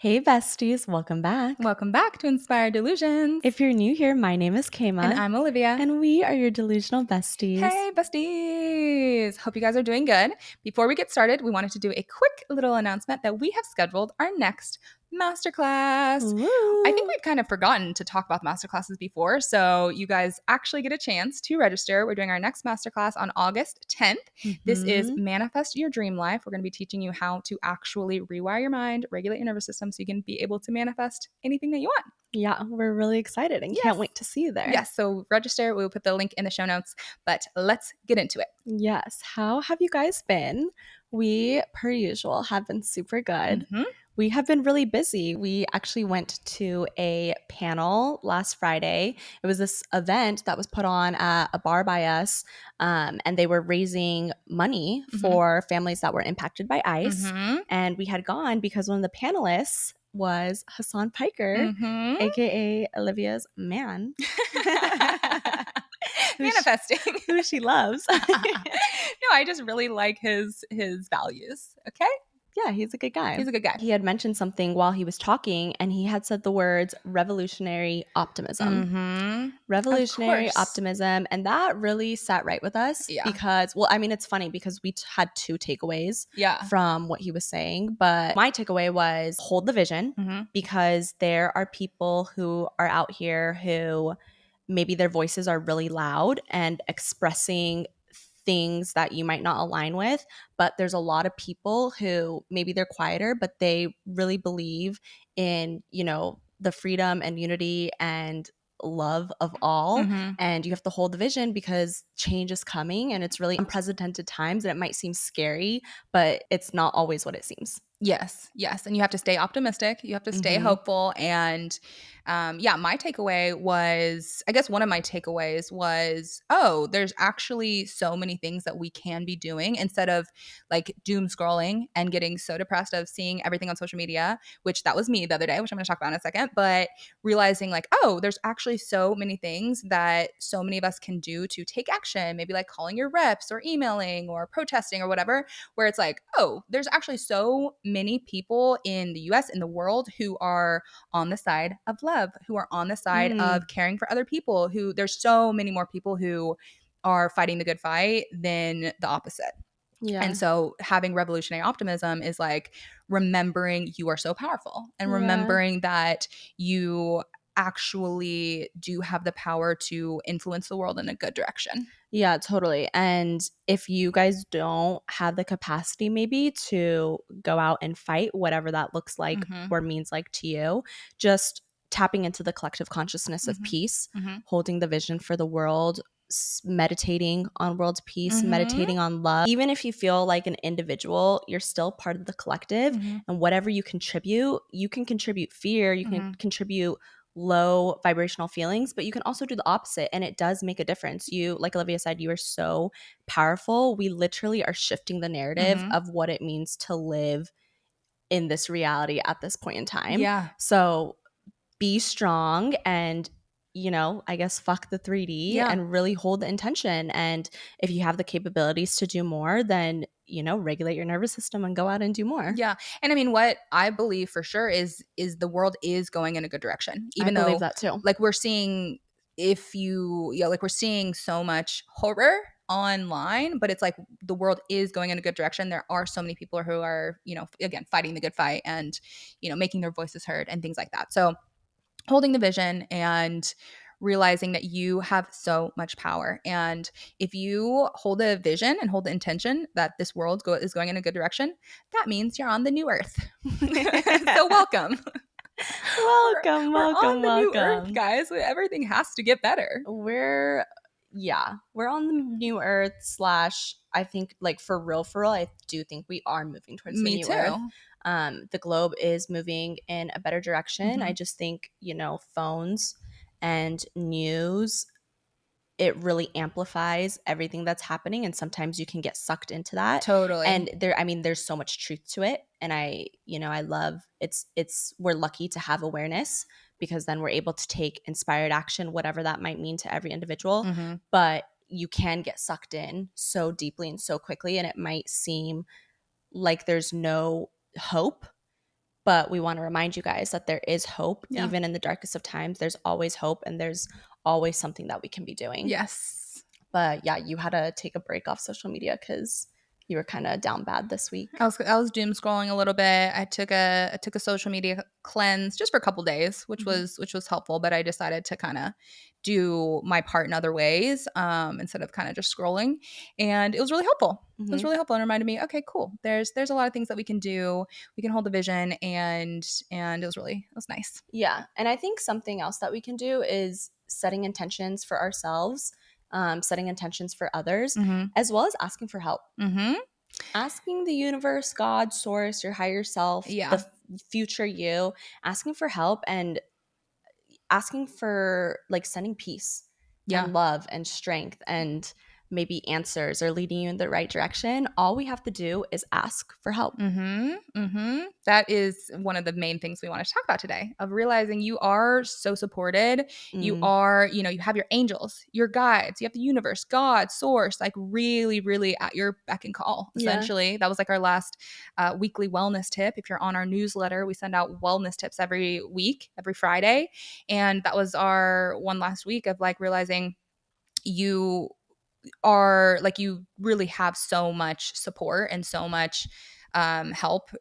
Hey Besties, welcome back. Welcome back to Inspired Delusions. If you're new here, my name is Kayma. And I'm Olivia. And we are your delusional besties. Hey Besties! Hope you guys are doing good. Before we get started, we wanted to do a quick little announcement that we have scheduled our next masterclass. Woo. I think we've kind of forgotten to talk about masterclasses before, so you guys actually get a chance to register. We're doing our next masterclass on August 10th. This is Manifest Your Dream Life. We're going to be teaching you how to actually rewire your mind, regulate your nervous system so you can be able to manifest anything that you want. Yeah, we're really excited and can't wait to see you there. Yes, so register. We'll put the link in the show notes, but let's get into it. Yes, how have you guys been? We, per usual, have been super good. We have been really busy. We actually went to a panel last Friday. It was this event that was put on at a bar by us, and they were raising money for families that were impacted by ICE. And we had gone because one of the panelists was Hassan Piker, aka Olivia's man. Manifesting. Who she loves. No, I just really like his values. Okay? Yeah, he's a good guy. He's a good guy. He had mentioned something while he was talking, and he had said the words revolutionary optimism. Revolutionary optimism. And that really sat right with us because, well, I mean, it's funny because we had two takeaways from what he was saying. But my takeaway was hold the vision because there are people who are out here who maybe their voices are really loud and expressing things that you might not align with, but there's a lot of people who maybe they're quieter, but they really believe in, the freedom and unity and love of all. And you have to hold the vision because change is coming and it's really unprecedented times and it might seem scary, but it's not always what it seems. Yes. And you have to stay optimistic. You have to stay hopeful. And my takeaway was, I guess one of my takeaways was, there's actually so many things that we can be doing instead of like doom scrolling and getting so depressed of seeing everything on social media, which that was me the other day, which I'm going to talk about in a second, but realizing like, there's actually so many things that so many of us can do to take action, maybe like calling your reps or emailing or protesting or whatever, where it's like, there's actually so many people in the US, in the world, who are on the side of love, who are on the side of caring for other people, who there's so many more people who are fighting the good fight than the opposite. Yeah. And so having revolutionary optimism is like remembering you are so powerful and remembering that you actually do have the power to influence the world in a good direction. Yeah, totally. And if you guys don't have the capacity maybe to go out and fight, whatever that looks like or means like to you, just tapping into the collective consciousness of peace, holding the vision for the world, meditating on world peace, meditating on love. Even if you feel like an individual, you're still part of the collective. And whatever you can contribute fear, you can contribute low vibrational feelings, but you can also do the opposite. And it does make a difference. You, like Olivia said, you are so powerful. We literally are shifting the narrative of what it means to live in this reality at this point in time. Yeah. So be strong and, I guess fuck the 3D and really hold the intention. And if you have the capabilities to do more, then, regulate your nervous system and go out and do more. Yeah. And I mean, what I believe for sure is the world is going in a good direction. Even I believe though that too. Like we're seeing we're seeing so much horror online, but it's like the world is going in a good direction. There are so many people who are, again, fighting the good fight and, making their voices heard and things like that. So holding the vision and realizing that you have so much power. And if you hold a vision and hold the intention that this world is going in a good direction, that means you're on the new earth. So welcome. Welcome on the new earth, guys. Everything has to get better. We're on the new earth / I think like for real, I do think we are moving towards the new earth. The globe is moving in a better direction. I just think, phones and news, it really amplifies everything that's happening. And sometimes you can get sucked into that. Totally. And there's so much truth to it. And I love we're lucky to have awareness because then we're able to take inspired action, whatever that might mean to every individual. But you can get sucked in so deeply and so quickly. And it might seem like there's no hope. But we want to remind you guys that there is hope. Even in the darkest of times, there's always hope, and there's always something that we can be doing. Yes. But yeah, you had to take a break off social media because you were kind of down bad this week. I was doom scrolling a little bit. I took a social media cleanse just for a couple days, which was helpful. But I decided to kind of do my part in other ways instead of kind of just scrolling, and it was really helpful. It was really helpful and reminded me, okay, cool. There's a lot of things that we can do. We can hold the vision, and it was nice. Yeah, and I think something else that we can do is setting intentions for ourselves, setting intentions for others, as well as asking for help. Asking the universe, God, source, your higher self, the future you, asking for help and asking for like sending peace and love and strength and maybe answers or leading you in the right direction. All we have to do is ask for help. That is one of the main things we want to talk about today, of realizing you are so supported. You are, you have your angels, your guides, you have the universe, God, source, like really, really at your beck and call, essentially. That was like our last weekly wellness tip. If you're on our newsletter, we send out wellness tips every week, every Friday. And that was our one last week of like realizing you are like, you really have so much support and so much help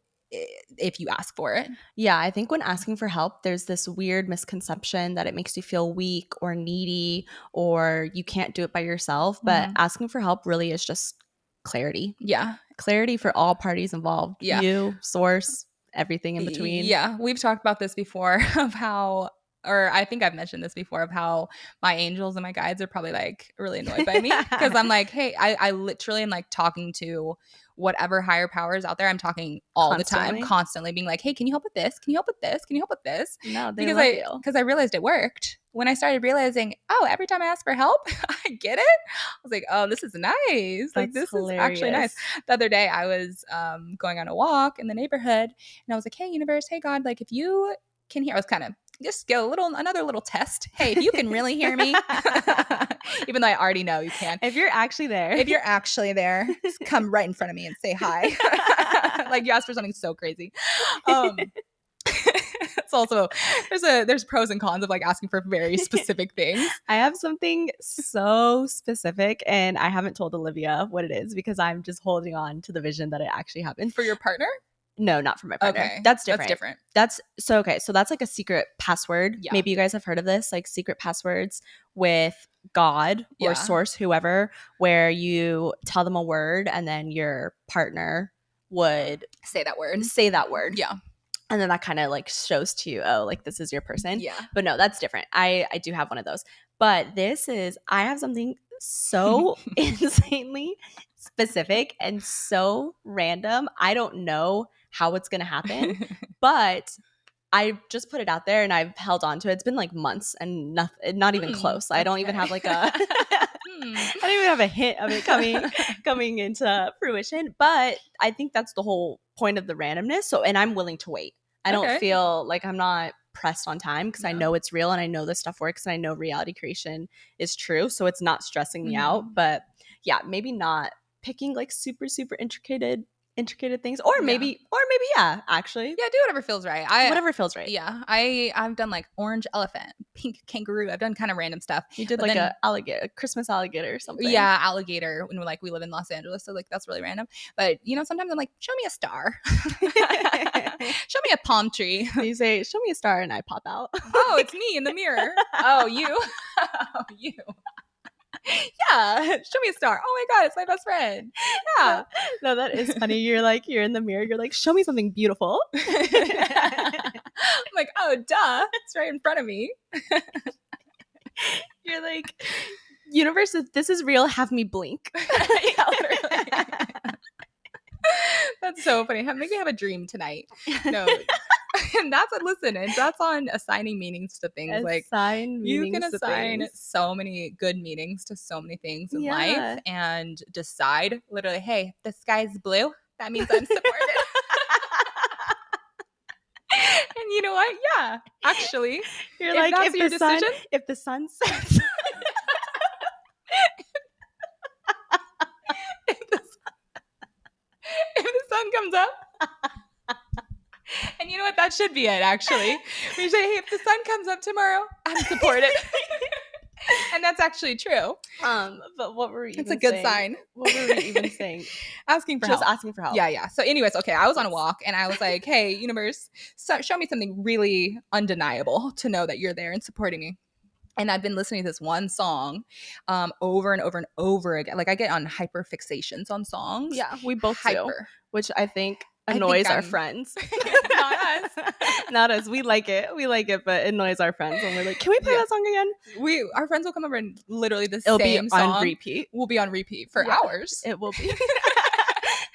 if you ask for it. Yeah, I think when asking for help, there's this weird misconception that it makes you feel weak or needy or you can't do it by yourself. But asking for help really is just clarity. Yeah. Clarity for all parties involved. Yeah. You, source, everything in between. Yeah. We've talked about this before of how, or I think I've mentioned this before, of how my angels and my guides are probably like really annoyed by me because I'm like, hey, I literally am like talking to whatever higher powers out there. I'm talking all the time, constantly being like, hey, can you help with this? Can you help with this? Can you help with this? No, they love you. Because I realized it worked. When I started realizing, oh, every time I ask for help, I get it. I was like, oh, this is nice. That's like, this hilarious. is actually nice. The other day, I was going on a walk in the neighborhood, and I was like, hey, universe, hey, God, like, if you can hear, I was kind of just get another little test. Hey, if you can really hear me, even though I already know you can. If you're actually there, just come right in front of me and say hi. Like, you asked for something so crazy. It's also there's pros and cons of like asking for very specific things. I have something so specific, and I haven't told Olivia what it is because I'm just holding on to the vision that it actually happened. For your partner? No, not for my partner. Okay. That's different. So that's like a secret password. Yeah. Maybe you guys have heard of this, like secret passwords with God or source, whoever, where you tell them a word and then your partner would say that word. Yeah. And then that kind of like shows to you, oh, like this is your person. Yeah. But no, that's different. I do have one of those. But I have something so insanely specific and so random. I don't know how it's going to happen, but I just put it out there and I've held on to it. It's been like months and not even close. I don't even have like I don't even have a hint of it coming into fruition. But I think that's the whole point of the randomness. So, and I'm willing to wait. I don't feel like I'm not pressed on time because I know it's real and I know this stuff works and I know reality creation is true. So it's not stressing me out. But yeah, maybe not picking like super, super intricate things, or maybe actually do whatever feels right. Whatever feels right. I've done like orange elephant, pink kangaroo. I've done kind of random stuff. You did like a Christmas alligator or something. Yeah, alligator. When we live in Los Angeles, so like that's really random. But sometimes I'm like, show me a star, show me a palm tree. You say, show me a star, and I pop out. Oh, it's me in the mirror. Oh, you. Oh, you. Yeah, show me a star. Oh my God, it's my best friend. Yeah. No, that is funny. You're in the mirror. You're like, show me something beautiful. I'm like, oh, duh. It's right in front of me. You're like, universe, if this is real, have me blink. Yeah, literally. That's so funny. Maybe have a dream tonight. No. And that's on assigning meanings to things. You can assign so many good meanings to so many things in life and decide literally, hey, the sky's blue. That means I'm supported. And you know what? Yeah, actually, you're like, if the sun sets. If the sun comes up. And you know what? That should be it, actually. We say, hey, if the sun comes up tomorrow, I'm supported. And that's actually true. But what were we It's even a good saying? sign. What were we even saying? Asking for help. Just asking for help. Yeah. So anyways, okay, I was on a walk and I was like, hey, universe, show me something really undeniable to know that you're there and supporting me. And I've been listening to this one song over and over and over again. Like I get on hyper fixations on songs. Yeah, we both do, which I think annoys our friends. Not us. Not us. We like it, but it annoys our friends when we're like, can we play that song again? Our friends will come over and literally It'll same be song on repeat. will be on repeat for hours. It will be.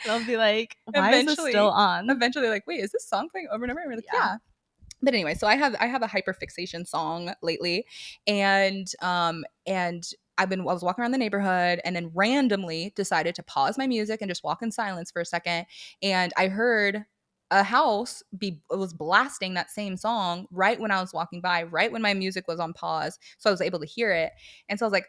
They'll be like, why is this still on? Eventually, like, wait, is this song playing over and over? And we're like, yeah. But anyway, so I have a hyperfixation song lately, and I was walking around the neighborhood and then randomly decided to pause my music and just walk in silence for a second, and I heard a house was blasting that same song right when I was walking by, right when my music was on pause, so I was able to hear it. And so I was like,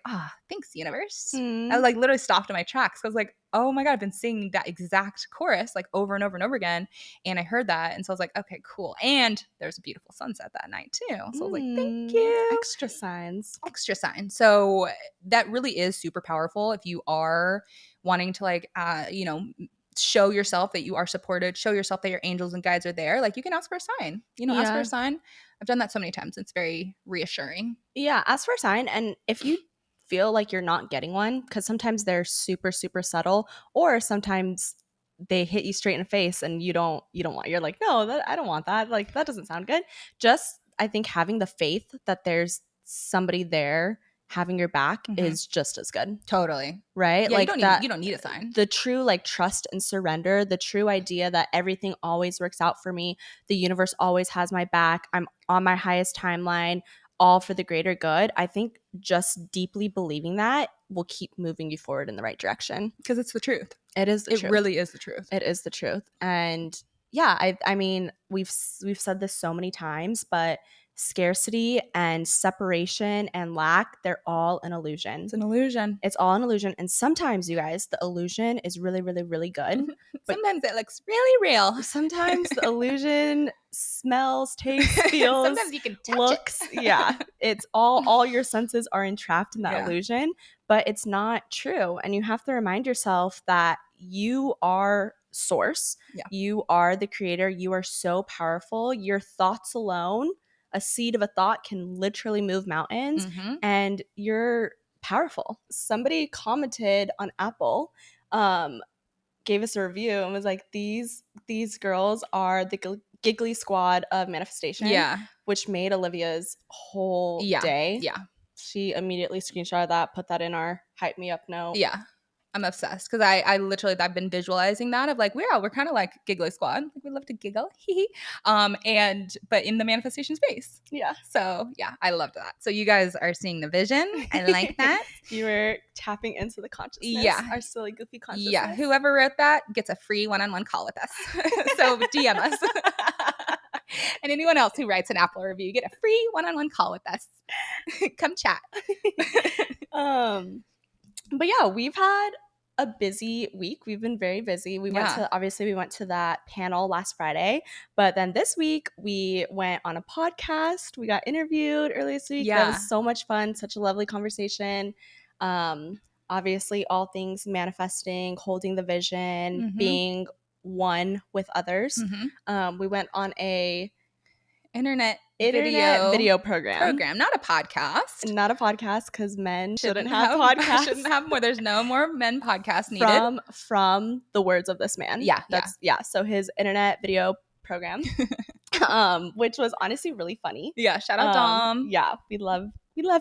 thanks, universe. I like literally stopped in my tracks. I was like, oh my God, I've been singing that exact chorus like over and over and over again, and I heard that, and so I was like, okay, cool. And there's a beautiful sunset that night too, so I was like, thank you. Extra signs. So that really is super powerful if you are wanting to like show yourself that you are supported, show yourself that your angels and guides are there. Like you can ask for a sign, ask for a sign. I've done that so many times. It's very reassuring. Yeah, ask for a sign. And if you feel like you're not getting one, because sometimes they're super, super subtle, or sometimes they hit you straight in the face and you don't want, you're like, no, I don't want that. Like, that doesn't sound good. Just, I think having the faith that there's somebody there having your back is just as good. Totally. Right? Yeah, like you don't need a sign. The true like trust and surrender, the true idea that everything always works out for me, the universe always has my back, I'm on my highest timeline, all for the greater good. I think just deeply believing that will keep moving you forward in the right direction. Because it's the truth. It is the truth. It really is the truth. It is the truth. And yeah, I mean, we've said this so many times, but scarcity and separation and lack, they're all an illusion. It's an illusion. It's all an illusion. And sometimes, you guys, the illusion is really, really, really good. Sometimes it looks really real. Sometimes the illusion smells, tastes, feels, sometimes you can touch looks. Yeah. It's all your senses are entrapped in that illusion, but it's not true. And you have to remind yourself that you are source. Yeah. You are the creator. You are so powerful. Your thoughts alone, a seed of a thought can literally move mountains, and you're powerful. Somebody commented on Apple, gave us a review and was like, these girls are the giggly squad of manifestation. Yeah. Which made Olivia's whole day. Yeah. She immediately screenshotted that, put that in our hype me up note. Yeah. I'm obsessed because I literally, I've been visualizing that of like, we're kind of like giggly squad. Like we love to giggle. But in the manifestation space. Yeah. So yeah, I loved that. So you guys are seeing the vision. I like that. You were tapping into the consciousness. Yeah. Our silly, goofy consciousness. Yeah. Whoever wrote that gets a free one-on-one call with us. So DM us. And anyone else who writes an Apple review, get a free one-on-one call with us. Come chat. But yeah, we've had a busy week. We've been very busy. We went to that panel last Friday, but then this week we went on a podcast. We got interviewed earlier this week. That was so much fun. Such a lovely conversation. Obviously all things manifesting, holding the vision, being one with others. We went on a internet video program, not a podcast, because men shouldn't have podcasts. Shouldn't have more. There's no more men podcasts needed. From the words of this man. So his internet video program, which was honestly really funny. Yeah, shout out Dom. Yeah, we love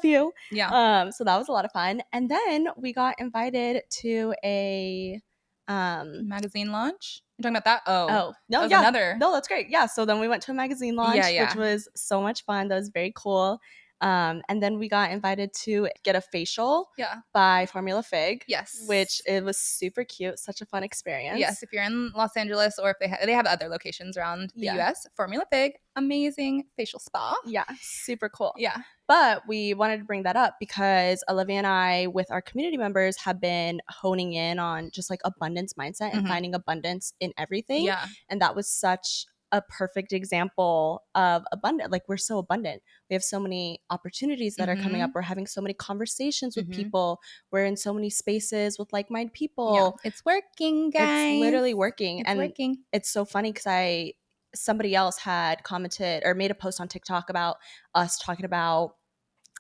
you. Yeah. So that was a lot of fun, and then we got invited to a magazine launch. You're talking about that? Oh no, that was another. No, that's great. Yeah. So then we went to a magazine launch, which was so much fun. That was very cool. And then we got invited to get a facial by Formula Fig. Yes. Which it was super cute. Such a fun experience. Yes. If you're in Los Angeles or if they have other locations around the US, Formula Fig, amazing facial spa. Yeah. Super cool. Yeah. But we wanted to bring that up because Olivia and I, with our community members, have been honing in on just like abundance mindset and finding abundance in everything. Yeah. And that was such a perfect example of abundant. Like, we're so abundant. We have so many opportunities that are coming up. We're having so many conversations with people. We're in so many spaces with like-minded people. Yeah. It's working, guys. It's literally working. It's working. It's so funny because somebody else had commented or made a post on TikTok about us talking about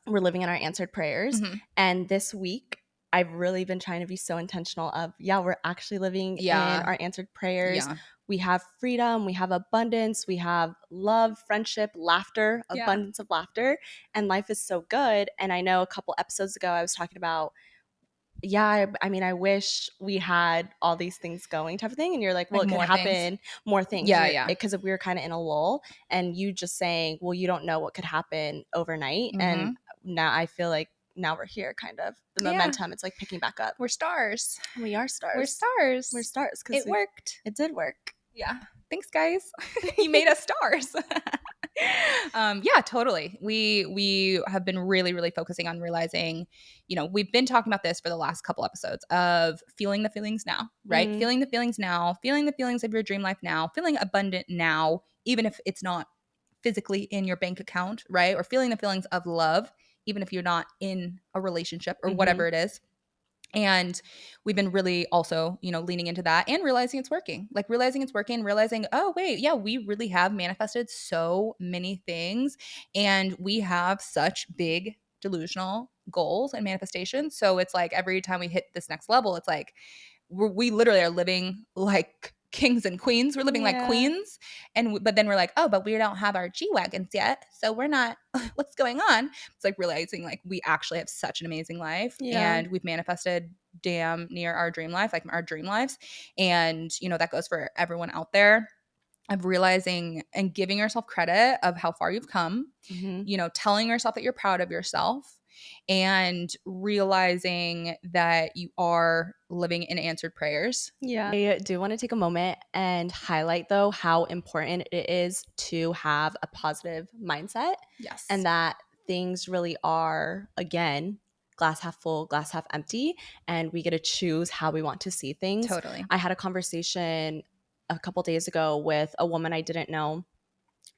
we're living in our answered prayers. And this week, I've really been trying to be so intentional of, we're actually living in our answered prayers. Yeah. We have freedom, we have abundance, we have love, friendship, laughter, abundance of laughter, and life is so good. And I know a couple episodes ago, I was talking about, I mean, I wish we had all these things going type of thing. And you're like, well, Like it could happen, more things. Yeah. Because we were kind of in a lull, and you just saying, well, you don't know what could happen overnight. And now I feel like now we're here, kind of. The momentum, it's like picking back up. We're stars. We are stars. We're stars. We're stars. It worked. It did work. Yeah. Thanks, guys. You made us stars. Yeah, totally. We have been really, really focusing on realizing, we've been talking about this for the last couple episodes of feeling the feelings now, right? Feeling the feelings now, feeling the feelings of your dream life now, feeling abundant now, even if it's not physically in your bank account, right? Or feeling the feelings of love, even if you're not in a relationship or whatever it is. And we've been really also, leaning into that and realizing it's working, realizing, oh, wait, yeah, we really have manifested so many things, and we have such big delusional goals and manifestations. So it's like every time we hit this next level, it's like we literally are living like kings and queens. We're living like queens. But then we're like, oh, but we don't have our G-Wagons yet. So we're not, what's going on? It's like realizing like we actually have such an amazing life, and we've manifested damn near our dream life, like our dream lives. And, that goes for everyone out there, of realizing and giving yourself credit of how far you've come, telling yourself that you're proud of yourself, and realizing that you are living in answered prayers. Yeah. I do want to take a moment and highlight, though, how important it is to have a positive mindset. Yes. And that things really are, again, glass half full, glass half empty, and we get to choose how we want to see things. Totally. I had a conversation a couple days ago with a woman I didn't know,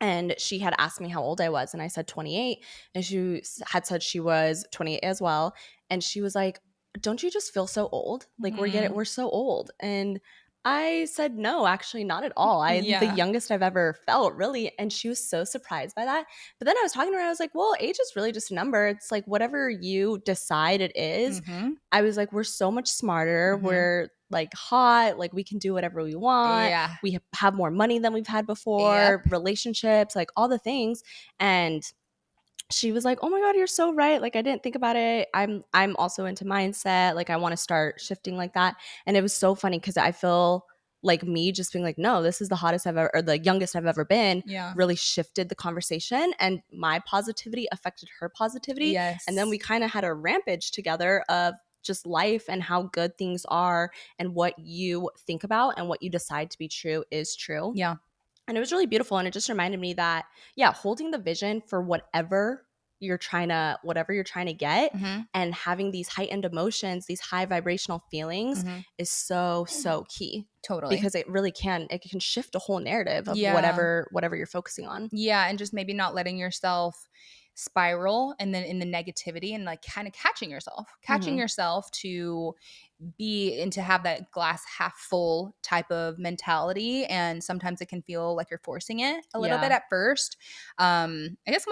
and she had asked me how old I was, and I said 28, and she had said she was 28 as well. And she was like, don't you just feel so old? Like, we're so old. And I said, no, actually not at all. I'm the youngest I've ever felt, really. And she was so surprised by that. But then I was talking to her, I was like, well, age is really just a number. It's like whatever you decide it is. I was like, we're so much smarter. We're like hot, like we can do whatever we want. We have more money than we've had before, relationships, like all the things. And she was like, oh my God, you're so right. Like, I didn't think about it. I'm also into mindset. Like, I want to start shifting like that. And it was so funny because I feel like me just being like, no, this is the hottest I've ever, or the youngest I've ever been, really shifted the conversation, and my positivity affected her positivity. And then we kind of had a rampage together of just life and how good things are, and what you think about and what you decide to be true is true. Yeah. And it was really beautiful. And it just reminded me that, holding the vision for whatever you're trying to get, and having these heightened emotions, these high vibrational feelings is so, so key. Totally. Because it can shift a whole narrative of whatever you're focusing on. Yeah. And just maybe not letting yourself spiral and then in the negativity, and like kind of catching yourself to be and to have that glass half full type of mentality. And sometimes it can feel like you're forcing it a little bit at first. I guess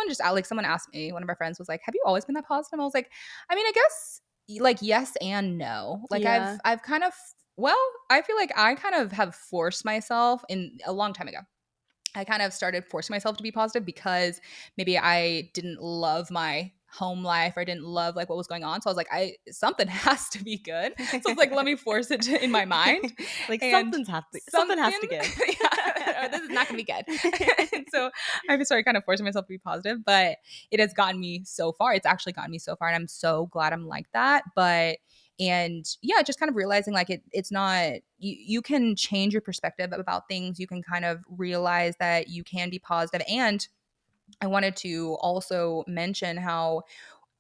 someone asked me, one of our friends was like, have you always been that positive? I was like, I mean, I guess like yes and no. Like I've kind of, I feel like I kind of have forced myself in a long time ago. I kind of started forcing myself to be positive because maybe I didn't love my home life, or I didn't love like what was going on. So I was like, something has to be good. So it's like, let me force it in my mind. Like something has to give. This is not going to be good. And so I started kind of forcing myself to be positive, but it has gotten me so far. It's actually gotten me so far, and I'm so glad I'm like that. Just kind of realizing like it's not, you can change your perspective about things. You can kind of realize that you can be positive. And I wanted to also mention how,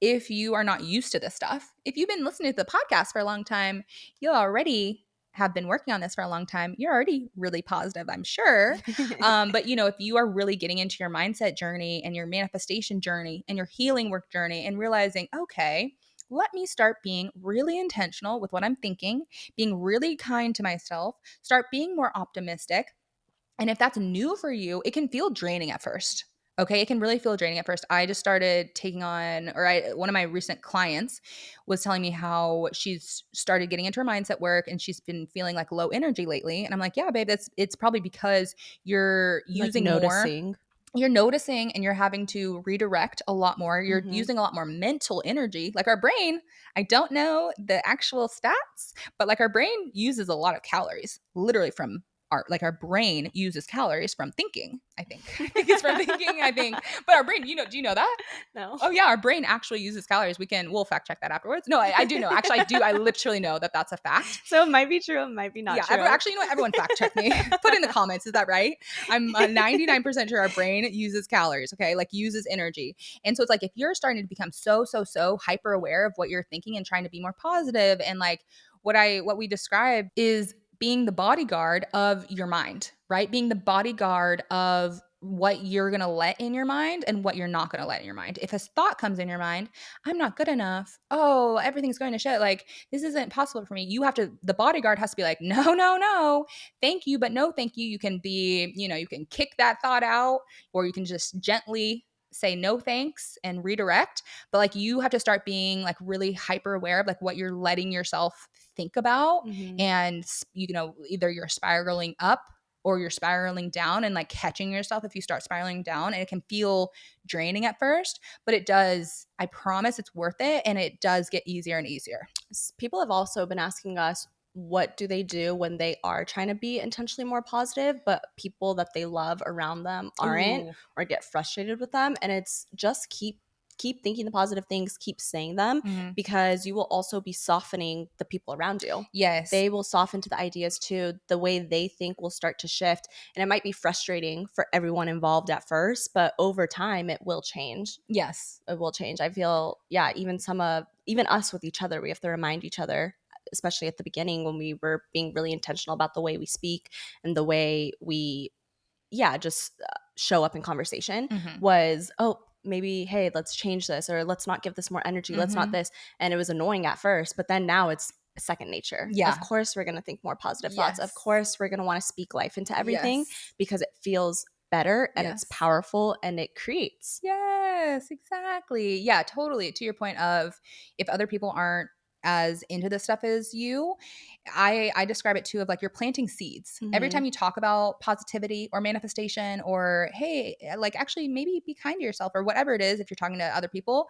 if you are not used to this stuff, if you've been listening to the podcast for a long time, you already have been working on this for a long time, you're already really positive, I'm sure. But if you are really getting into your mindset journey and your manifestation journey and your healing work journey and realizing, okay, let me start being really intentional with what I'm thinking, being really kind to myself, start being more optimistic. And if that's new for you, it can feel draining at first. Okay, it can really feel draining at first. I just started taking on, one of my recent clients was telling me how she's started getting into her mindset work and she's been feeling like low energy lately. And I'm like, yeah, babe, it's probably because you're Like using more. noticing. You're noticing and you're having to redirect a lot more. You're using a lot more mental energy. Like our brain, I don't know the actual stats, but like our brain uses a lot of calories, literally from our brain uses calories from thinking. I think. I think it's from thinking. I think, but our brain, do you know that? No. Oh yeah, our brain actually uses calories. We'll fact check that afterwards. No, I do know. Actually, I do. I literally know that that's a fact. So it might be true, it might be not true. Actually, everyone fact check me. Put in the comments. Is that right? I'm 99% sure our brain uses calories. Okay, like uses energy. And so it's like if you're starting to become so hyper aware of what you're thinking and trying to be more positive, and like what we describe is being the bodyguard of your mind, right? Being the bodyguard of what you're going to let in your mind and what you're not going to let in your mind. If a thought comes in your mind, I'm not good enough. Oh, everything's going to shit. Like, this isn't possible for me. The bodyguard has to be like, no, no, no. Thank you, but no, thank you. You can you can kick that thought out, or you can just gently say no thanks and redirect. But like, you have to start being like really hyper aware of like what you're letting yourself think about. And either you're spiraling up or you're spiraling down, and like catching yourself if you start spiraling down. And it can feel draining at first, but I promise it's worth it, and it does get easier and easier. People have also been asking us, what do they do when they are trying to be intentionally more positive, but people that they love around them aren't? Ooh. Or get frustrated with them? And it's just keep thinking the positive things, keep saying them, because you will also be softening the people around you. Yes. They will soften to the ideas too. The way they think will start to shift. And it might be frustrating for everyone involved at first, but over time it will change. Yes. It will change. I feel, yeah, even us with each other, we have to remind each other, especially at the beginning when we were being really intentional about the way we speak and the way we just show up in conversation, was, oh, maybe, hey, let's change this, or let's not give this more energy, let's not this. And it was annoying at first, but then now it's second nature. Yeah. Of course we're going to think more positive thoughts. Of course we're going to want to speak life into everything, because it feels better and it's powerful and it creates. Yes, exactly. Yeah, totally. To your point of, if other people aren't as into this stuff as you, I describe it too of like you're planting seeds. Every time you talk about positivity or manifestation, or hey, like actually maybe be kind to yourself, or whatever it is, if you're talking to other people,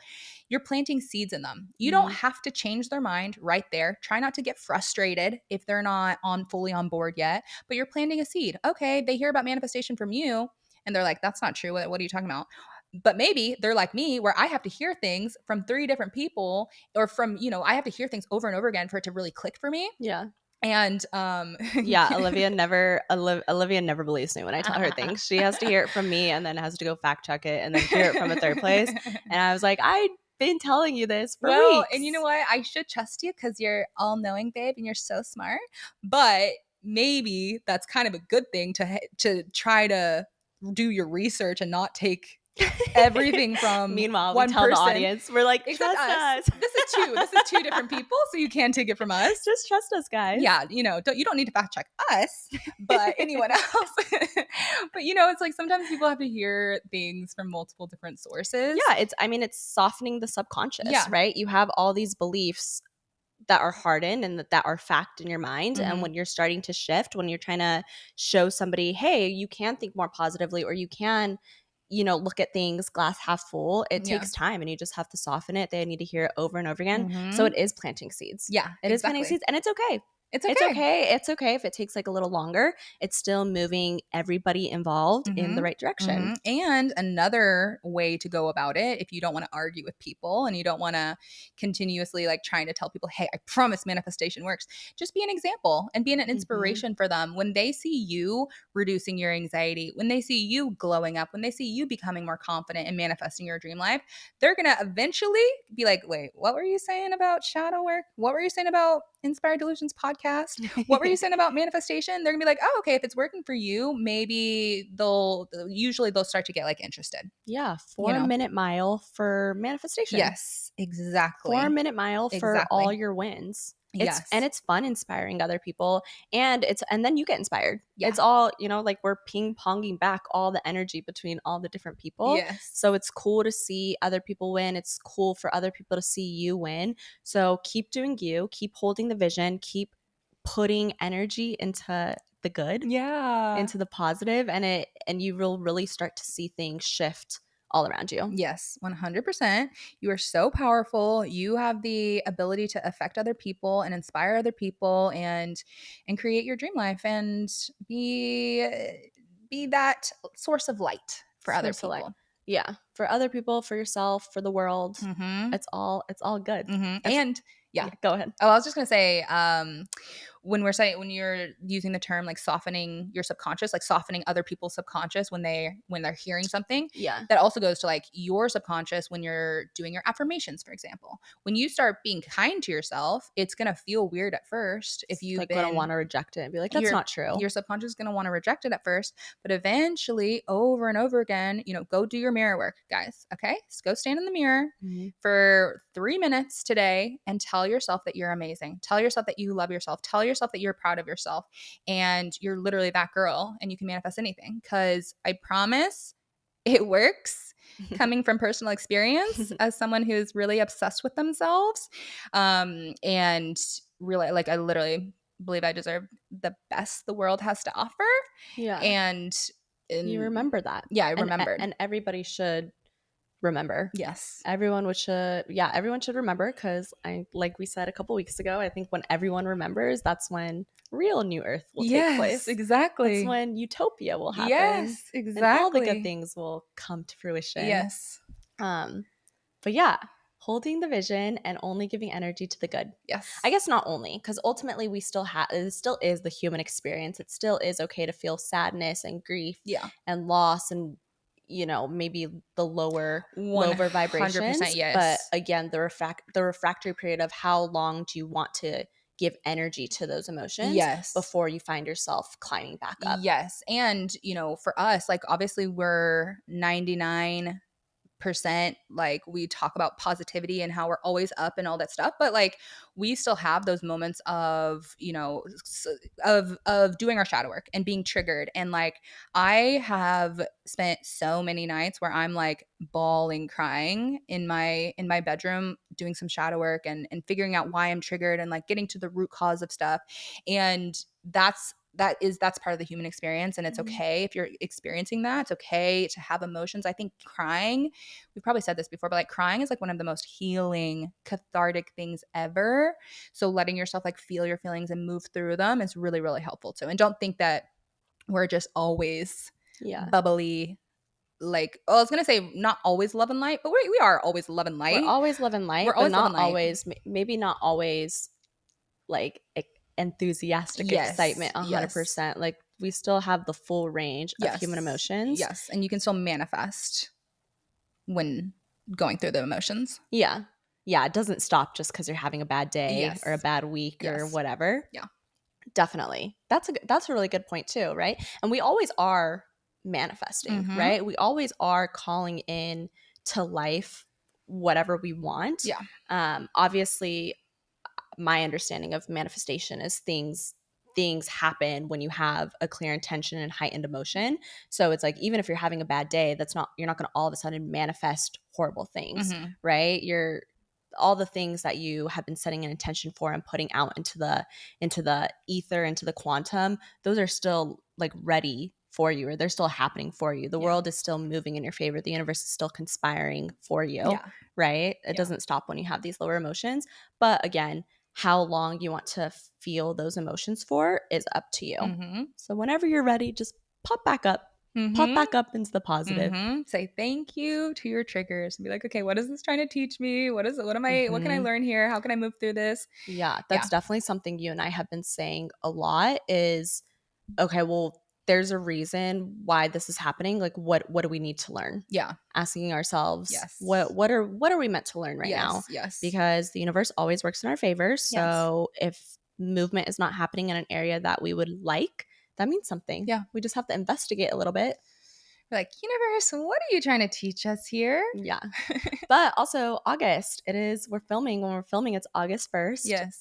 you're planting seeds in them. You don't have to change their mind right there. Try not to get frustrated if they're not fully on board yet, but you're planting a seed. Okay, they hear about manifestation from you and they're like, that's not true. What are you talking about? But maybe they're like me, where I have to hear things from 3 different people, or from, I have to hear things over and over again for it to really click for me. Yeah. And yeah, Olivia never believes me when I tell her things. She has to hear it from me and then has to go fact check it and then hear it from a third place. And I was like, I've been telling you this for weeks. And you know what? I should trust you because you're all knowing, babe, and you're so smart. But maybe that's kind of a good thing to try to do your research and not take everything from meanwhile one we tell person. the audience, we're like, trust us. This is two different people, so you can take it from us. Just trust us, guys. Yeah, you don't need to fact check us, but anyone else. But it's like sometimes people have to hear things from multiple different sources. Yeah, it's softening the subconscious, right? You have all these beliefs that are hardened and that are fact in your mind. And when you're starting to shift, when you're trying to show somebody, hey, you can think more positively, or you can, look at things glass half full, it takes time, and you just have to soften it. They need to hear it over and over again. So it is planting seeds. Yeah, it is planting seeds, and it's okay. It's okay. It's okay if it takes like a little longer. It's still moving everybody involved in the right direction. And another way to go about it, if you don't want to argue with people and you don't want to continuously like trying to tell people, hey, I promise manifestation works, just be an example and be an inspiration for them. When they see you reducing your anxiety, when they see you glowing up, when they see you becoming more confident and manifesting your dream life, they're going to eventually be like, wait, what were you saying about shadow work? What were you saying about Inspired Delusions Podcast. What were you saying about manifestation? They're gonna be like, oh, okay, if it's working for you, maybe they'll start to get like interested. Yeah, You know? 4-minute mile for manifestation. Yes, exactly. 4-minute mile for all your wins. Yes. It's fun inspiring other people, and then you get inspired. Yeah. It's all, like we're ping-ponging back all the energy between all the different people. Yes. So it's cool to see other people win. It's cool for other people to see you win. So keep doing you, keep holding the vision, keep putting energy into the good, into the positive, and you will really start to see things shift all around you. Yes, 100%. You are so powerful. You have the ability to affect other people and inspire other people and create your dream life and be that source of light for other people. Yeah, for other people, for yourself, for the world. Mm-hmm. It's all good. Mm-hmm. And yeah, go ahead. Oh, I was just gonna say, when you're using the term like softening your subconscious, like softening other people's subconscious when they're hearing something, that also goes to like your subconscious when you're doing your affirmations, for example. When you start being kind to yourself, it's gonna feel weird at first if you've like gonna want to reject it and be like, that's not true. Your subconscious is gonna want to reject it at first, but eventually, over and over again, go do your mirror work, guys. Okay, so go stand in the mirror for 3 minutes today and tell yourself that you're amazing. Tell yourself that you love yourself. Tell yourself that you're proud of yourself and you're literally that girl and you can manifest anything, because I promise it works. Coming from personal experience as someone who's really obsessed with themselves, and really, like, I literally believe I deserve the best the world has to offer. And you remember that. Yeah, I remembered. And everybody should remember. Yes. Everyone should remember, because like we said a couple weeks ago, I think when everyone remembers, that's when real new earth will take place. Exactly. That's when utopia will happen. Yes, exactly. And all the good things will come to fruition. Yes. But yeah, holding the vision and only giving energy to the good. Yes. I guess not only, because ultimately it still is the human experience. It still is okay to feel sadness and grief and loss and, maybe the lower vibrations. Yes. But again, the refractory period of how long do you want to give energy to those emotions before you find yourself climbing back up. Yes. And, for us, like, obviously we're 99%, like, we talk about positivity and how we're always up and all that stuff, but like we still have those moments of of doing our shadow work and being triggered. And like, I have spent so many nights where I'm like bawling, crying in my bedroom, doing some shadow work and figuring out why I'm triggered and like getting to the root cause of stuff. And that's part of the human experience, and it's okay if you're experiencing that. It's okay to have emotions. I think crying, we've probably said this before, but like crying is like one of the most healing, cathartic things ever. So letting yourself like feel your feelings and move through them is really, really helpful too. And don't think that we're just always bubbly. Like, I was gonna say not always love and light, but we are always love and light. We're always love and light, but not always, maybe not always like enthusiastic excitement 100%. Like, we still have the full range of human emotions. Yes, and you can still manifest when going through the emotions. Yeah, it doesn't stop just because you're having a bad day or a bad week or whatever. Yeah, definitely. That's a really good point too, right? And we always are manifesting, right? We always are calling in to life whatever we want. Obviously, my understanding of manifestation is things happen when you have a clear intention and heightened emotion. So it's like, even if you're having a bad day, you're not going to all of a sudden manifest horrible things, right? You're all the things that you have been setting an intention for and putting out into the ether, into the quantum, those are still like ready for you, or they're still happening for you. The world is still moving in your favor. The universe is still conspiring for you, right? It doesn't stop when you have these lower emotions. But again, how long you want to feel those emotions for is up to you. So whenever you're ready, just pop back up. Pop back up into the positive. Say thank you to your triggers and be like, okay, what is this trying to teach me? What can I learn here? How can I move through this? Yeah, that's definitely something you and I have been saying a lot is, okay, well, there's a reason why this is happening. Like, what do we need to learn? Yeah. Asking ourselves, Yes. what are we meant to learn right now? Yes. Because the universe always works in our favor. So if movement is not happening in an area that we would like, that means something. Yeah. We just have to investigate a little bit. We're like, universe, what are you trying to teach us here? Yeah. But also August, we're filming. When we're filming, it's August 1st. Yes.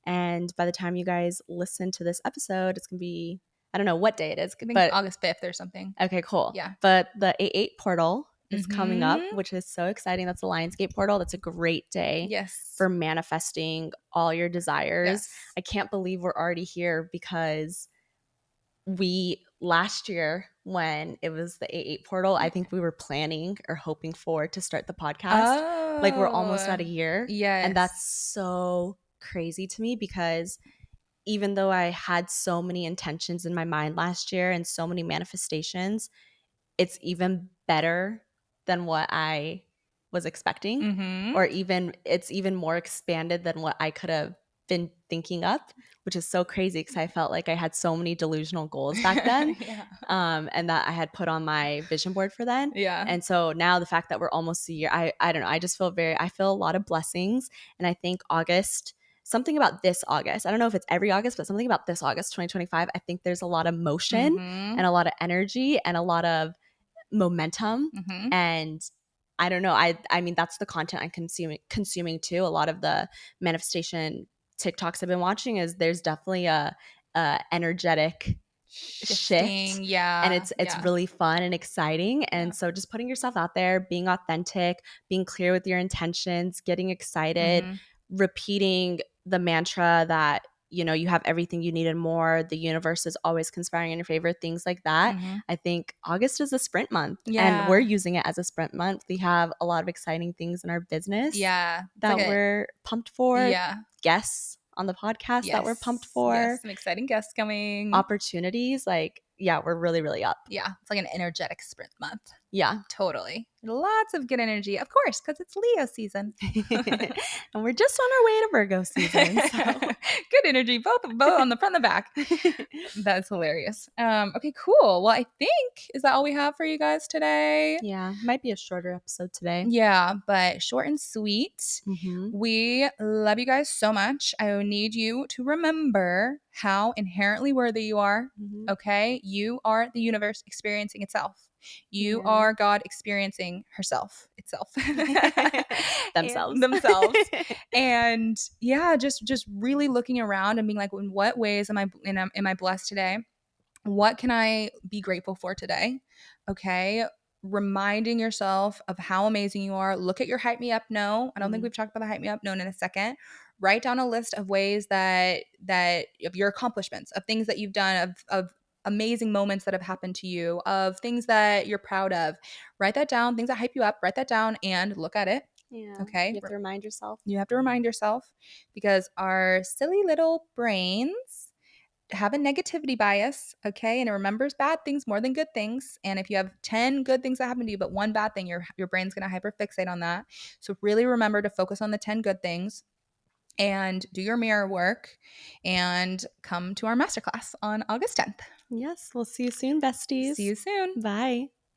And by the time you guys listen to this episode, it's going to be, I don't know what day it is. I think it's August 5th or something. Okay, cool. Yeah. But the 8/8 portal is coming up, which is so exciting. That's the Lionsgate portal. That's a great day for manifesting all your desires. Yes. I can't believe we're already here because last year when it was the 8/8 portal, I think we were planning or hoping to start the podcast. Oh. Like, we're almost at a year. Yes. And that's so crazy to me because even though I had so many intentions in my mind last year and so many manifestations, it's even better than what I was expecting, or it's even more expanded than what I could have been thinking up, which is so crazy because I felt like I had so many delusional goals back then. And that I had put on my vision board for then. Yeah. And so now the fact that we're almost a year, I don't know, I just feel I feel a lot of blessings. And I think something about this August, I don't know if it's every August, but something about this August 2025, I think there's a lot of motion and a lot of energy and a lot of momentum. And I don't know, I mean, that's the content I'm consuming too. A lot of the manifestation TikToks I've been watching is there's definitely a energetic shift. Yeah. And it's really fun and exciting. And so just putting yourself out there, being authentic, being clear with your intentions, getting excited, repeating the mantra that, you know, you have everything you need and more, the universe is always conspiring in your favor, things like that. I think August is a sprint month, and we're using it as a sprint month. We have a lot of exciting things in our business that we're pumped for. Guests on the podcast that we're pumped for. Some exciting guests coming. Opportunities, like, we're really, really up. Yeah, it's like an energetic sprint month. Yeah. Totally. Lots of good energy, of course, because it's Leo season. And we're just on our way to Virgo season. So. Good energy, both on the front and the back. That's hilarious. Okay, cool. Well, I think, is that all we have for you guys today? Yeah, might be a shorter episode today. Yeah, but short and sweet. We love you guys so much. I need you to remember how inherently worthy you are. Okay? You are the universe experiencing itself. You are God experiencing itself. Themselves. And yeah, just really looking around and being like, in what ways am I blessed today? What can I be grateful for today? Okay. Reminding yourself of how amazing you are. Look at your hype me up no. I don't think we've talked about the hype me up no in a second. Write down a list of ways that of your accomplishments, of things that you've done, of amazing moments that have happened to you, of things that you're proud of. Write that down, things that hype you up, write that down and look at it. Yeah. Okay. You have to remind yourself. You have to remind yourself, because our silly little brains have a negativity bias, okay? And it remembers bad things more than good things. And if you have 10 good things that happen to you, but one bad thing, your brain's going to hyperfixate on that. So really remember to focus on the 10 good things and do your mirror work and come to our masterclass on August 10th. Yes, we'll see you soon, besties. See you soon. Bye.